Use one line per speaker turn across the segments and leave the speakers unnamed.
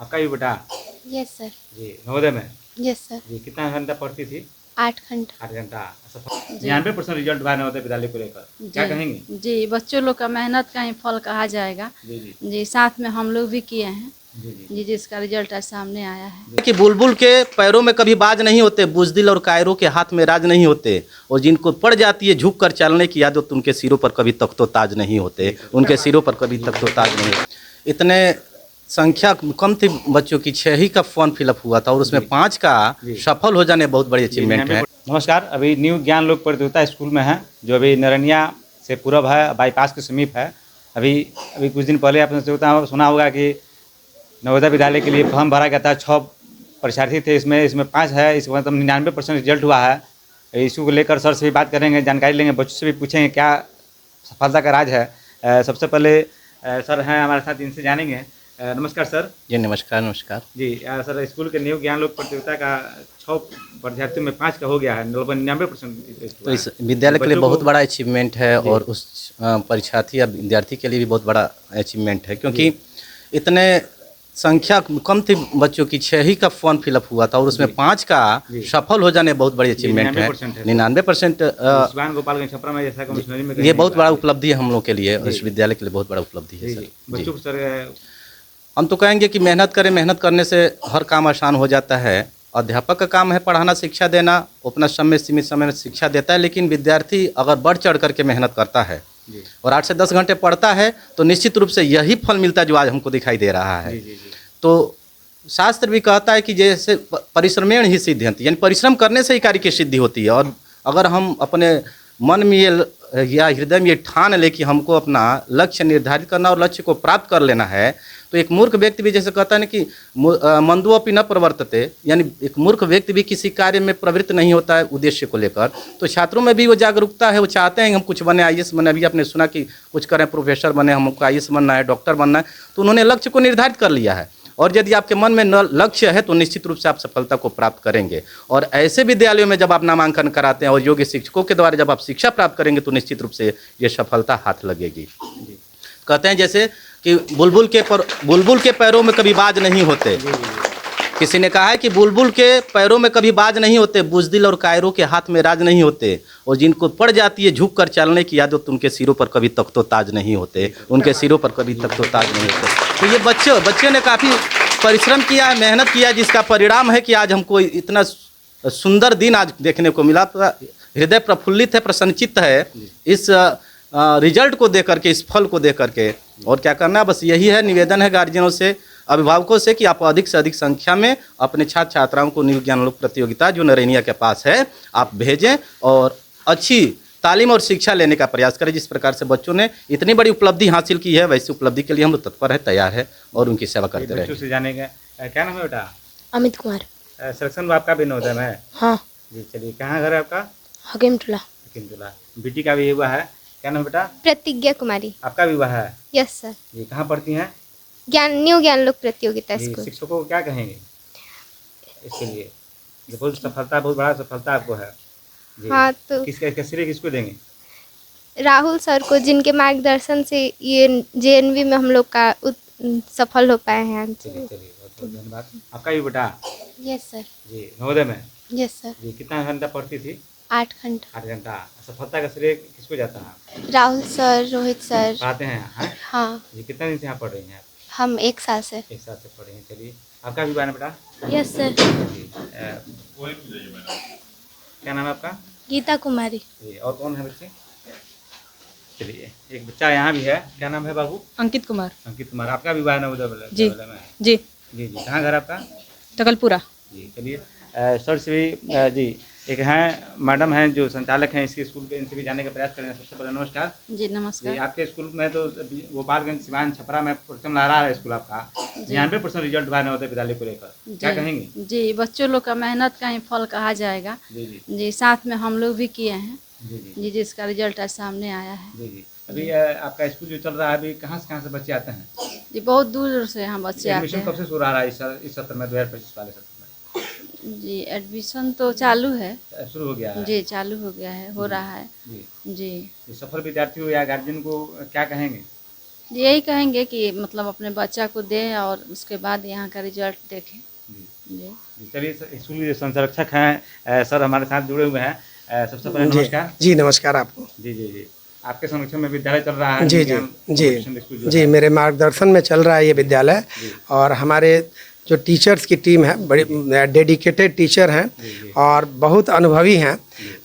आपका भी बेटा?
Yes sir.
जी, नवोदय में?
Yes sir.
जी, कितना घंटा पढ़ती थी?
8 घंटा।
8 घंटा। 99% रिजल्ट हुआ है नवोदय विद्यालय को लेकर, क्या कहेंगी?
जी, बच्चों लोग का मेहनत का ही फल कहा जाएगा।
जी जी
जी, साथ में हम लोग भी किए हैं।
जी जी
जी, जिसका रिजल्ट आज सामने आया है।
कि बुलबुल के पैरों में कभी बाज नहीं होते, बुज़दिल और कायरों के हाथ में राज नहीं होते, और जिनको पड़ जाती है झुक कर चलने की आदत, उनके सिरों पर कभी तख्तो ताज नहीं होते, उनके सिरों पर कभी तख्तो ताज नहीं होते। इतने संख्या कम थी बच्चों की, 6 ही का फॉर्म फिलअप हुआ था और उसमें 5 का सफल हो जाने बहुत बड़ी अचीवमेंट है।
नमस्कार, अभी न्यू ज्ञान लोक प्रतियोगिता स्कूल में है, जो अभी नरनिया से पूरब है, बाईपास के समीप है। अभी अभी कुछ दिन पहले आपने सुना होगा कि नवोदय विद्यालय के लिए फॉर्म भरा गया था। 6 परीक्षार्थी थे, इसमें 5 है, इस मतलब 99% रिजल्ट हुआ है। इशू को लेकर सर से भी बात करेंगे, जानकारी लेंगे, बच्चों से भी पूछेंगे क्या सफलता का राज है। सबसे पहले सर हैं हमारे साथ, इनसे जानेंगे। नमस्कार सर।
जी नमस्कार। नमस्कार
जी सर, स्कूल के न्यू ज्ञान लोक प्रतियोगिता का 6 परीक्षार्थियों में 5 का हो गया है, लगभग 99%।
तो इस विद्यालय के लिए बहुत बड़ा अचीवमेंट है और उस परीक्षार्थी या विद्यार्थी के लिए भी बहुत बड़ा अचीवमेंट है, क्योंकि इतने संख्या कम थी बच्चों की, 6 ही का फॉर्म फिलअप हुआ था और उसमें 5 का सफल हो जाने बहुत बड़ी अचीवमेंट है। 99%
गोपालगंज छपरा में जैसा कमिश्नरी में
ये बहुत बड़ा उपलब्धि है हम लोग के लिए, इस विद्यालय के लिए बहुत बड़ा उपलब्धि है सर।
बच्चों को सर
हम तो कहेंगे कि मेहनत करें, मेहनत करने से हर काम आसान हो जाता है। अध्यापक का काम है पढ़ाना, शिक्षा देना, अपना समय सीमित समय में शिक्षा देता है, लेकिन विद्यार्थी अगर बढ़ चढ़ करके मेहनत करता है और 8 से 10 घंटे पढ़ता है तो निश्चित रूप से यही फल मिलता है जो आज हमको दिखाई दे रहा है। तो शास्त्र भी कहता है कि जैसे परिश्रमेण ही सिद्ध्यंति, यानी परिश्रम करने से ही कार्य की सिद्धि होती है। और अगर हम अपने मन में या हृदय में ये ठान ले कि हमको अपना लक्ष्य निर्धारित करना और लक्ष्य को प्राप्त कर लेना है, तो एक मूर्ख व्यक्ति भी जैसे कहता है ना कि मंदो अपि न प्रवर्तते, यानी एक मूर्ख व्यक्ति भी किसी कार्य में प्रवृत्त नहीं होता है उद्देश्य को लेकर। तो छात्रों में भी वो जागरूकता है, वो चाहते हैं कि हम कुछ बने, IAS बने। अभी आपने सुना कि कुछ करें, प्रोफेसर बने, हमको IAS बनना है, डॉक्टर बनना है, तो उन्होंने लक्ष्य को निर्धारित कर लिया है। और यदि आपके मन में लक्ष्य है तो निश्चित रूप से आप सफलता को प्राप्त करेंगे। और ऐसे विद्यालयों में जब आप नामांकन कराते हैं और योग्य शिक्षकों के द्वारा जब आप शिक्षा प्राप्त करेंगे तो निश्चित रूप से ये सफलता हाथ लगेगी। कहते हैं जैसे कि बुलबुल के पैरों में कभी बाज नहीं होते। किसी ने कहा है कि बुलबुल के पैरों में कभी बाज नहीं होते, बुज़दिल और कायरों के हाथ में राज नहीं होते, और जिनको पड़ जाती है झुक कर चलने की आदत, उनके सिरों पर कभी तख्तो ताज नहीं होते, उनके सिरों पर कभी तख्तो ताज नहीं होते। तो ये बच्चे ने काफ़ी परिश्रम किया है, मेहनत किया, जिसका परिणाम है कि आज हमको इतना सुंदर दिन आज देखने को मिला। तो हृदय प्रफुल्लित है, प्रसन्नचित्त है इस रिजल्ट को देख करके, इस फल को देख करके। और क्या करना है, बस यही है, निवेदन है गार्जियनों से, अभिभावकों से कि आप अधिक से अधिक संख्या में अपने छात्र छात्राओं को न्यू ज्ञान लोक प्रतियोगिता जो नरैनिया के पास है आप भेजें और अच्छी तालीम और शिक्षा लेने का प्रयास करें। जिस प्रकार से बच्चों ने इतनी बड़ी उपलब्धि हासिल की है, वैसी उपलब्धि के लिए हम लोग तत्पर है, तैयार है और उनकी सेवा करते रहेंगे।
बच्चों से जानेंगे, क्या नाम है बेटा?
अमित कुमार।
सिलेक्शन आपका भी नवोदय में है?
हाँ।
जी, चलिए, कहाँ घर है आपका?
हकीमटोला।
हकीमटोला। बेटी का भी हुआ है, क्या नाम बेटा?
प्रतिज्ञा कुमारी।
आपका भी हुआ है?
Yes sir.
जी, कहाँ पढ़ती हैं?
न्यू ज्ञान लोक प्रतियोगिता स्कूल।
शिक्षकों को क्या कहेंगे इसके लिए? बहुत सफलता, बहुत बड़ा सफलता आपको है जी।
हाँ, तो
श्रेय किसको देंगे?
राहुल सर को, जिनके मार्गदर्शन से ये JNV में हम लोग का सफल हो पाए हैं।
चलिए, बहुत बहुत धन्यवाद। आपका भी बेटा?
Yes sir.
जी, नवोदय में?
Yes sir.
जी, कितना घंटा पढ़ती थी?
8 घंटा।
8 घंटा। सफलता का श्रेय किसको जाता है?
Rahul sir, Rohit sir.
पढ़ाते हैं यहाँ?
हाँ।
जी, कितना दिन से यहाँ पढ़ रही हैं आप?
हम 1 साल से।
1 साल से पढ़ रही हैं। चलिए, आपका भी बना बेटा?
Yes sir.
जी, क्या नाम है आपका?
गीता कुमारी।
जी, और कौन है बच्चे? चलिए, एक बच्चा यहाँ भी है, क्या नाम है बाबू?
अंकित कुमार।
अंकित कुमार। आपका भी है नवोदय में?
जी जी
जी जी, कहाँ घर आपका?
टकलपुरा।
जी, चलिए, सर से भी जी, एक हैं मैडम हैं जो संचालक हैं इसके स्कूल के, इनसे भी जानने का प्रयास करेंगे। सबसे पहले नमस्कार
जी। नमस्कार
जी। आपके स्कूल में तो गोपालगंज सिवान छपरा में परचम लहरा रहा है स्कूल आपका, 99% रिजल्ट हुआ है नवोदय विद्यालय को लेकर, क्या कहेंगे?
जी, बच्चों लोग का मेहनत का ही फल कहा जाएगा।
जी जी
जी, साथ में हम लोग भी किए हैं।
जी जी
जी, जिसका रिजल्ट आज सामने आया है।
जी जी। अभी आपका स्कूल जो चल रहा है, अभी कहाँ से बच्चे आते हैं?
जी, बहुत दूर से हम बच्चे आते
एडमिशन
हैं।
कब से शुरू हो रहा है इस सत्र में, 2025 वाले सत्र में?
जी, एडमिशन तो चालू है।
शुरू हो गया है?
जी, चालू हो गया है, हो रहा है।
जी
जी,
सफल विद्यार्थी हो या गार्जियन को क्या कहेंगे?
यही कहेंगे कि मतलब अपने बच्चा को दें और उसके बाद यहाँ का रिजल्ट देखें। जी
चलिए स्कूल के संरक्षक हैं सर हमारे साथ जुड़े हुए हैं। सबसे पहले
जी
नमस्कार।
जी नमस्कार आपको।
जी जी जी आपके संरक्षण में विद्यालय चल रहा है
जी जी
ज्ञान
जी
कॉम्पिटिशन स्कूल जो
जी
है।
मेरे मार्गदर्शन में चल रहा है ये विद्यालय और हमारे जो टीचर्स की टीम है बड़ी डेडिकेटेड टीचर हैं और बहुत अनुभवी हैं।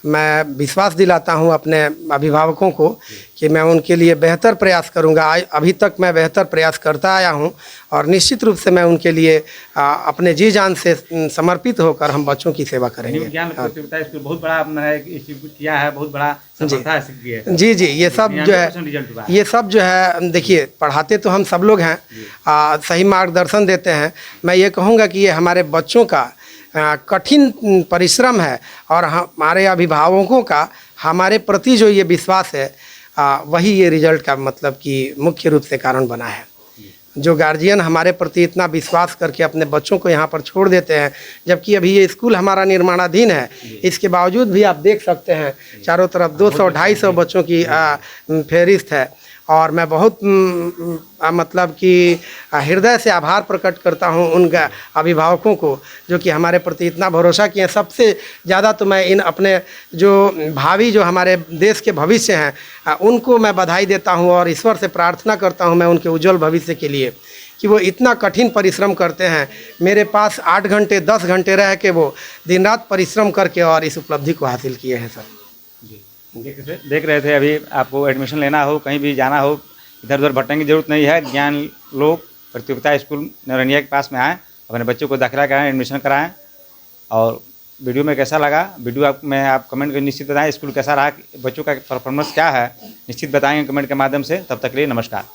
मैं विश्वास दिलाता हूँ अपने अभिभावकों को कि मैं उनके लिए बेहतर प्रयास करूँगा। अभी तक मैं बेहतर प्रयास करता आया हूँ और निश्चित रूप से मैं उनके लिए अपने जी जान से समर्पित होकर हम बच्चों की सेवा
न्यू
करेंगे।
ज्ञान प्रतियोगिता स्कूल बहुत बड़ा अपना इंस्टीट्यूट किया है, बहुत बड़ा सफलता हासिल की है।
जी जी ये सब जो
99% रिजल्ट हुआ
है
है।
ये सब जो है देखिए पढ़ाते तो हम सब लोग हैं, सही मार्गदर्शन देते हैं। मैं ये कहूँगा कि ये हमारे बच्चों का कठिन परिश्रम है और हमारे अभिभावकों का हमारे प्रति जो ये विश्वास है वही ये रिजल्ट का मतलब कि मुख्य रूप से कारण बना है। जो गार्जियन हमारे प्रति इतना विश्वास करके अपने बच्चों को यहाँ पर छोड़ देते हैं, जबकि अभी ये स्कूल हमारा निर्माणाधीन है, इसके बावजूद भी आप देख सकते हैं चारों तरफ 200-250 बच्चों की फहरिस्त है। और मैं बहुत मतलब कि हृदय से आभार प्रकट करता हूँ उन अभिभावकों को जो कि हमारे प्रति इतना भरोसा किए। सबसे ज़्यादा तो मैं इन अपने जो भावी जो हमारे देश के भविष्य हैं उनको मैं बधाई देता हूँ और ईश्वर से प्रार्थना करता हूँ मैं उनके उज्जवल भविष्य के लिए कि वो इतना कठिन परिश्रम करते हैं। मेरे पास 8 घंटे 10 घंटे रह के वो दिन रात परिश्रम करके और इस उपलब्धि को हासिल किए हैं सर।
देख रहे थे अभी आपको एडमिशन लेना हो, कहीं भी जाना हो, इधर उधर भटकने की जरूरत नहीं है। ज्ञान लोक प्रतियोगिता स्कूल नरनिया के पास में आएँ, अपने बच्चों को दाखिला कराएं, एडमिशन कराएं। और वीडियो में कैसा लगा वीडियो में आप कमेंट कर निश्चित बताएं। स्कूल कैसा रहा, बच्चों का परफॉर्मेंस क्या है निश्चित बताएंगे कमेंट के माध्यम से। तब तक के लिए नमस्कार।